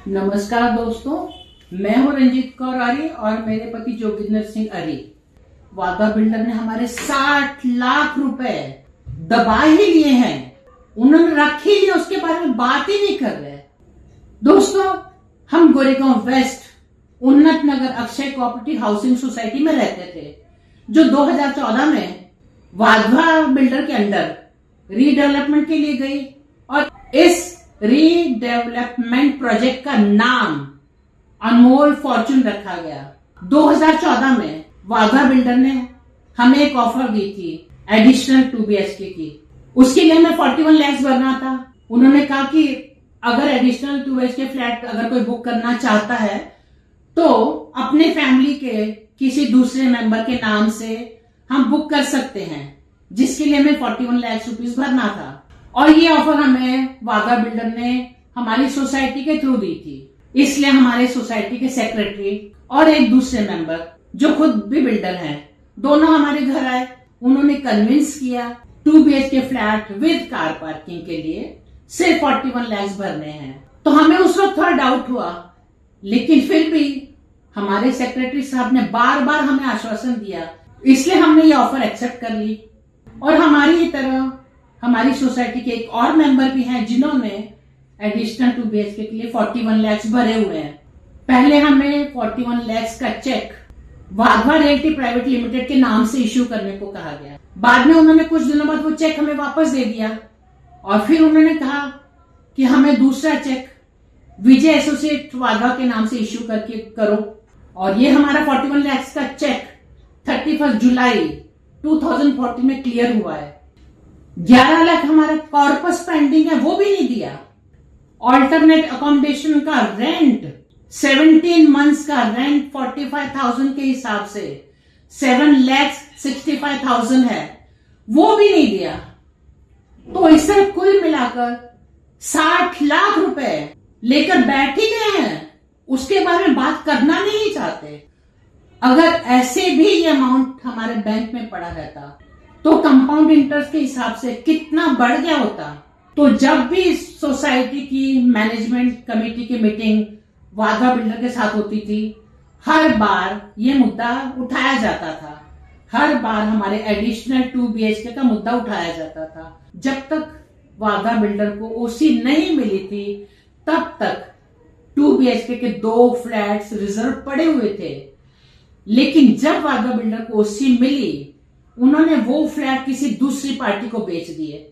नमस्कार दोस्तों, मैं हूं रंजीत कौर आर्य और मेरे पति जोगिंदर सिंह आर्य। वादा बिल्डर ने हमारे 60 लाख रुपए दबा ही लिए हैं। उन्होंने रख ही लिए, उसके बारे में बात ही नहीं कर रहे। दोस्तों, हम गोरेगांव वेस्ट उन्नत नगर अक्षय कोऑपरेटिव हाउसिंग सोसाइटी में रहते थे, जो 2014 में वाधवा बिल्डर के अंडर रीडेवलपमेंट के लिए गई और इस रीडेवलपमेंट प्रोजेक्ट का नाम अनमोल फॉर्चून रखा गया। 2014 में वाधा बिल्डर ने हमें एक ऑफर दी थी एडिशनल 2 BHK की। उसके लिए हमें 41 लाख भरना था। उन्होंने कहा कि अगर एडिशनल 2 BHK फ्लैट अगर कोई बुक करना चाहता है तो अपने फैमिली के किसी दूसरे मेंबर के नाम से हम बुक कर सकते हैं, जिसके लिए हमें 41 लाख रुपीस भरना था। और ये ऑफर हमें वादा बिल्डर ने हमारी सोसाइटी के थ्रू दी थी। इसलिए हमारे सोसाइटी के सेक्रेटरी और एक दूसरे मेंबर जो खुद भी बिल्डर हैं, दोनों हमारे घर आए। उन्होंने कन्विंस किया 2 BHK flat with car parking के लिए सिर्फ 41 लाख भरने हैं। तो हमें उस वक्त थोड़ा डाउट हुआ, लेकिन फिर भी हमारे सेक्रेटरी साहब ने बार बार हमें आश्वासन दिया, इसलिए हमने ये ऑफर एक्सेप्ट कर ली। और हमारी तरह हमारी सोसाइटी के एक और मेंबर भी हैं जिन्होंने एडिशनल 2 BHK के लिए 41 लाख भरे हुए हैं। पहले हमें 41 लाख का cheque Wadhwa realty private limited के नाम से इश्यू करने को कहा गया। बाद में उन्होंने कुछ दिनों बाद वो चेक हमें वापस दे दिया और फिर उन्होंने कहा कि हमें दूसरा चेक विजय एसोसिएट वाधवा के नाम से इश्यू करके करो। और ये हमारा 41 लाख का चेक 31 जुलाई 2014 में क्लियर हुआ है। 11 लाख हमारा कॉर्पस पेंडिंग है, वो भी नहीं दिया। ऑल्टरनेट अकोमोडेशन का रेंट 17 मंथ्स का रेंट 45,000 के हिसाब से 7,65,000 है, वो भी नहीं दिया। तो इस तरह कुल मिलाकर 60 लाख रुपए लेकर बैठ ही गए हैं, उसके बारे में बात करना नहीं चाहते। अगर ऐसे भी ये अमाउंट हमारे बैंक में पड़ा रहता तो कंपाउंड इंटरेस्ट के हिसाब से कितना बढ़ गया होता। तो जब भी सोसाइटी की मैनेजमेंट कमेटी की मीटिंग वाधा बिल्डर के साथ होती थी, हर बार ये मुद्दा उठाया जाता था। हर बार हमारे एडिशनल 2 BHK का मुद्दा उठाया जाता था। जब तक वाधा बिल्डर को ओसी नहीं मिली थी, तब तक 2 BHK के 2 फ्लैट्स रिजर्व पड़े हुए थे। लेकिन जब वाधा बिल्डर को ओसी मिली, उन्होंने वो फ्लैट किसी दूसरी पार्टी को बेच दिए।